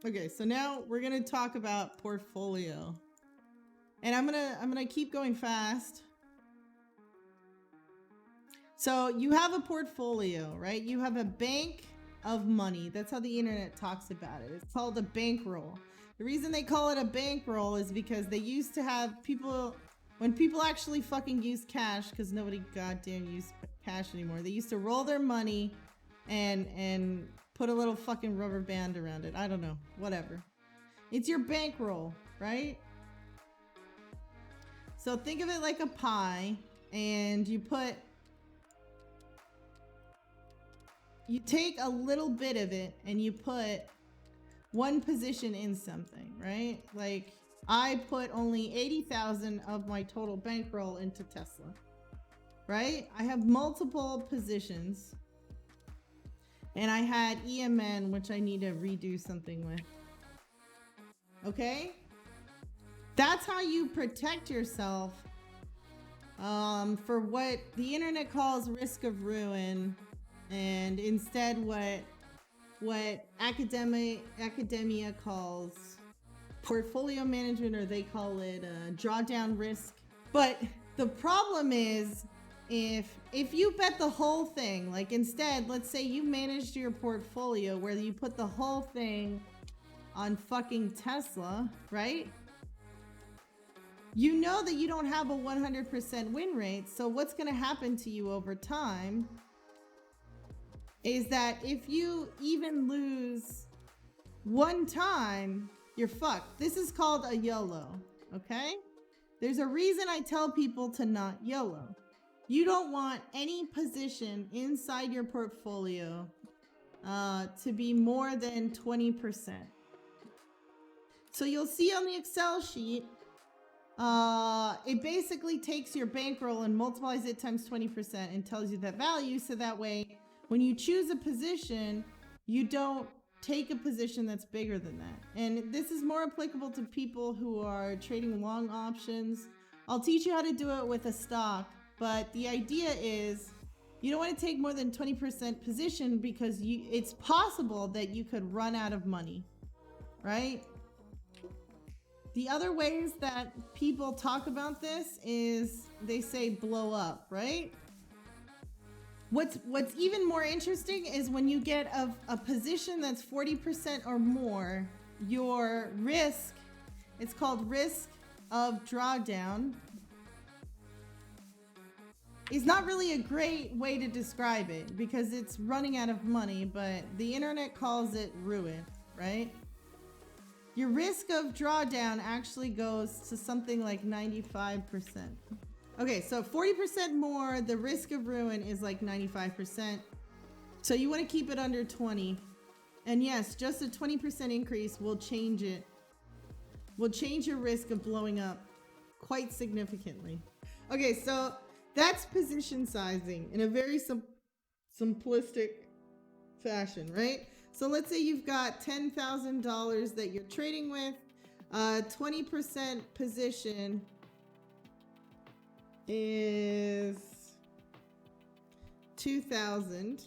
Okay, so now we're gonna talk about portfolio. And I'm gonna keep going fast. So you have a portfolio, right? You have a bank of money. That's how the internet talks about it. It's called a bankroll. The reason they call it a bankroll is because they used to have people, when people actually fucking use cash, because nobody goddamn use cash anymore. They used to roll their money and put a little fucking rubber band around it. I don't know, whatever. It's your bankroll, right? So think of it like a pie, and you take a little bit of it and you put one position in something, right? Like I put only 80,000 of my total bankroll into Tesla, right? I have multiple positions, and I had EMN, which I need to redo something with. Okay? That's how you protect yourself for what the internet calls risk of ruin, and instead what academia calls portfolio management, or they call it drawdown risk. But the problem is, if you bet the whole thing, like instead, let's say you managed your portfolio where you put the whole thing on fucking Tesla, right? You know that you don't have a 100% win rate. So what's going to happen to you over time is that if you even lose one time, you're fucked. This is called a YOLO, okay? There's a reason I tell people to not YOLO. You don't want any position inside your portfolio to be more than 20%. So you'll see on the Excel sheet, it basically takes your bankroll and multiplies it times 20% and tells you that value, so that way when you choose a position, you don't take a position that's bigger than that. And this is more applicable to people who are trading long options. I'll teach you how to do it with a stock, but the idea is you don't want to take more than 20% position, because it's possible that you could run out of money, right? The other ways that people talk about this is they say blow up, right? What's even more interesting is when you get a position that's 40% or more, your risk, it's called risk of drawdown, is not really a great way to describe it because it's running out of money, but the internet calls it ruin, right? Your risk of drawdown actually goes to something like 95%. Okay, so 40% more, the risk of ruin is like 95%. So you want to keep it under 20. And yes, just a 20% increase will change it. Will change your risk of blowing up quite significantly. Okay, so that's position sizing in a very simplistic fashion, right? So let's say you've got $10,000 that you're trading with, 20% position is 2,000.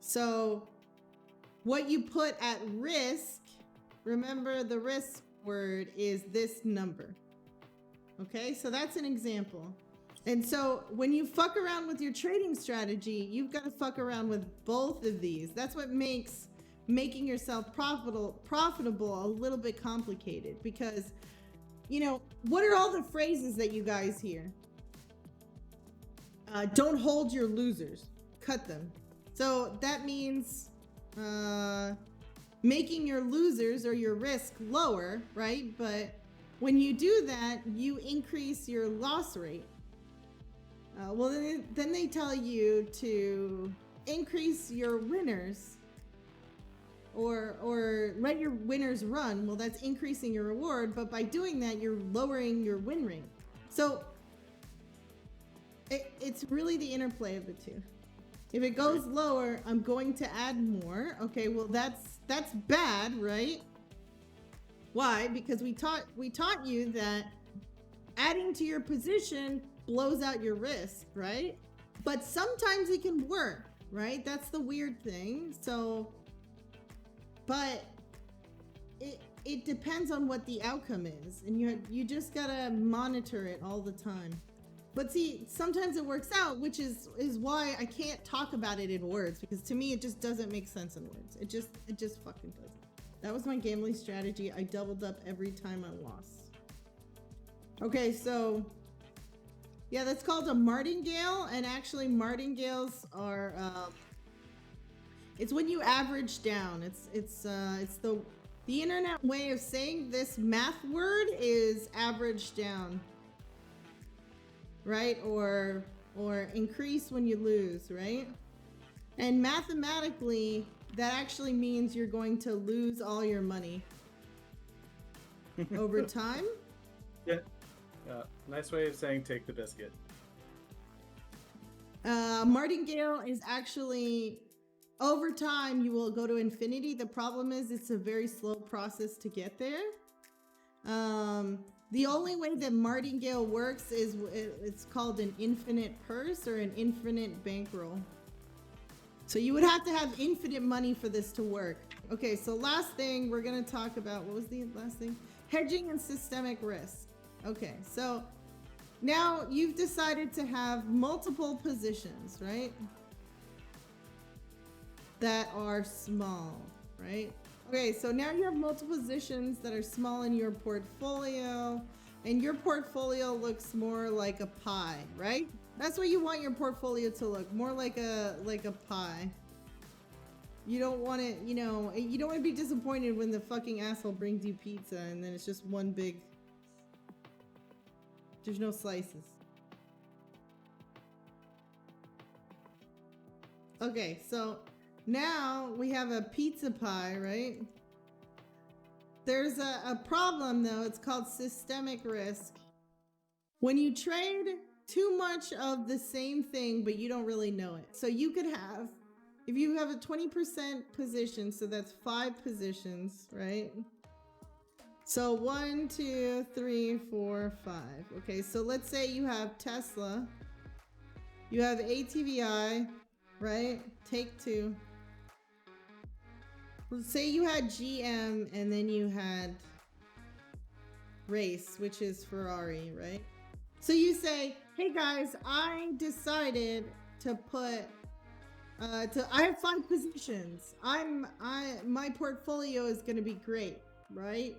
So what you put at risk, remember the risk word is this number. Okay, so that's an example. And so when you fuck around with your trading strategy, you've got to fuck around with both of these. That's what makes making yourself profitable a little bit complicated, because you know, what are all the phrases that you guys hear? Don't hold your losers, cut them. So that means making your losers or your risk lower, right? But when you do that, you increase your loss rate. Well, then they tell you to increase your winners, or let your winners run. Well, that's increasing your reward, but by doing that, you're lowering your win rate. So it's really the interplay of the two. If it goes lower, I'm going to add more. Okay, well that's bad, right? Why? Because we taught you that adding to your position blows out your risk, right? But sometimes it can work, right? That's the weird thing. So but it depends on what the outcome is, and you just gotta monitor it all the time. But see, sometimes it works out, which is why I can't talk about it in words, because to me it just doesn't make sense in words. It just fucking doesn't. That was my gambling strategy. I doubled up every time I lost. Okay, so yeah, that's called a martingale, and actually martingales are it's when you average down. It's the internet way of saying this math word is average down, right? Or increase when you lose, right? And mathematically, that actually means you're going to lose all your money over time. Yeah. Nice way of saying take the biscuit. Martingale is actually over time you will go to infinity. The problem is it's a very slow process to get there. The only way that martingale works is it's called an infinite purse or an infinite bankroll. So you would have to have infinite money for this to work. Okay, so last thing we're gonna talk about, what was the last thing? Hedging and systemic risk. Okay, so now you've decided to have multiple positions, right? That are small, right? Okay, so now you have multiple positions that are small in your portfolio, and your portfolio looks more like a pie, right? That's what you want your portfolio to look, more like a pie. You don't want it, you don't want to be disappointed when the fucking asshole brings you pizza and then it's just one big, there's no slices. Okay, so now we have a pizza pie, right? There's a problem though, it's called systemic risk. When you trade too much of the same thing, but you don't really know it. So you could have, if you have a 20% position, so that's 5 positions, right? So 1, 2, 3, 4, 5. Okay, so let's say you have Tesla, you have ATVI, right? Take 2. Let's say you had GM and then you had Race, which is Ferrari, right? So you say, hey guys, I decided to put, I have 5 positions. My portfolio is going to be great, right?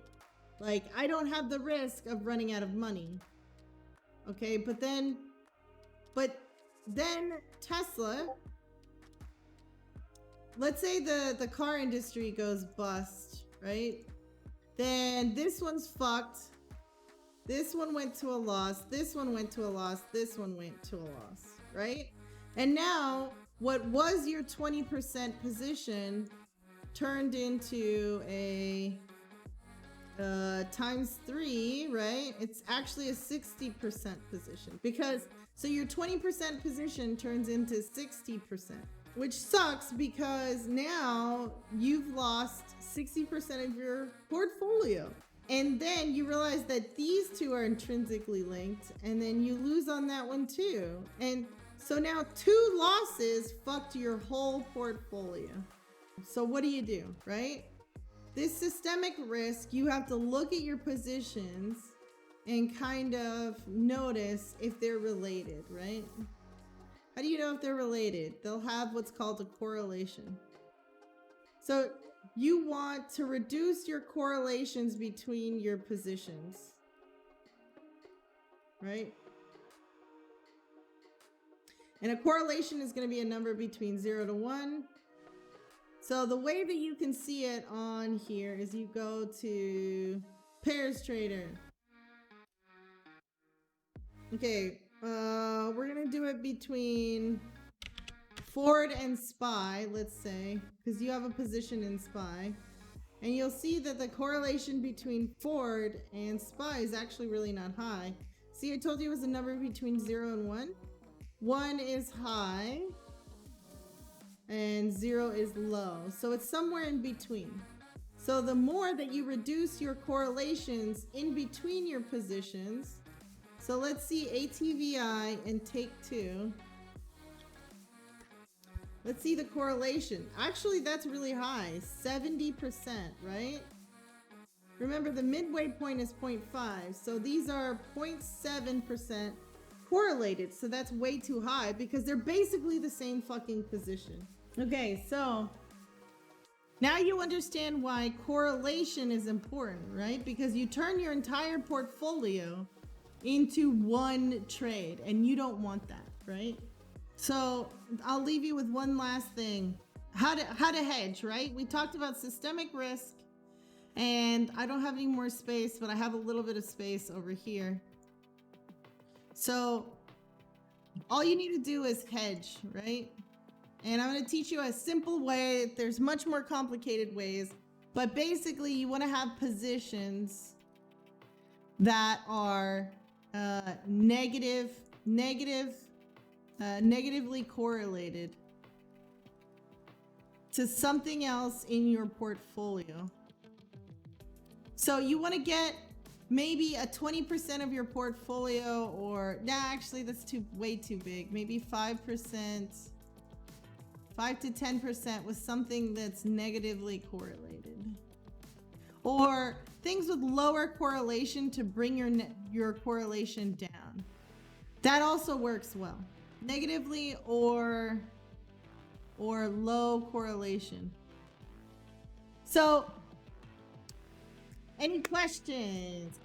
Like I don't have the risk of running out of money. Okay, but then Tesla, let's say the car industry goes bust, right? Then this one's fucked. This one went to a loss. This one went to a loss. This one went to a loss, right? And now what was your 20% position turned into a times 3, right? It's actually a 60% position, because so your 20% position turns into 60%, which sucks because now you've lost 60% of your portfolio. And then you realize that these two are intrinsically linked, and then you lose on that one too. And so now 2 losses fucked your whole portfolio. So what do you do, right? This systemic risk, you have to look at your positions and kind of notice if they're related, right? How do you know if they're related? They'll have what's called a correlation. So you want to reduce your correlations between your positions, right? And a correlation is going to be a number between 0 to 1. So the way that you can see it on here is you go to pairs trader. Okay, we're going to do it between Ford and SPY, let's say, because you have a position in SPY. And you'll see that the correlation between Ford and SPY is actually really not high. See, I told you it was a number between 0 and 1. 1 is high and 0 is low. So it's somewhere in between. So the more that you reduce your correlations in between your positions, so let's see ATVI and take 2. Let's see the correlation. Actually, that's really high, 70%, right? Remember, the midway point is 0.5, so these are 0.7% correlated, so that's way too high because they're basically the same fucking position. Okay, so now you understand why correlation is important, right? Because you turn your entire portfolio into one trade, and you don't want that, right? So I'll leave you with one last thing. How to hedge, right? We talked about systemic risk, and I don't have any more space, but I have a little bit of space over here. So all you need to do is hedge, right? And I'm going to teach you a simple way. There's much more complicated ways, but basically you want to have positions that are negatively correlated to something else in your portfolio. So you want to get maybe a 20% of your portfolio, or actually that's way too big. Maybe 5%, 5 to 10% with something that's negatively correlated, or things with lower correlation to bring your correlation down. That also works well. Negatively or low correlation. So, any questions?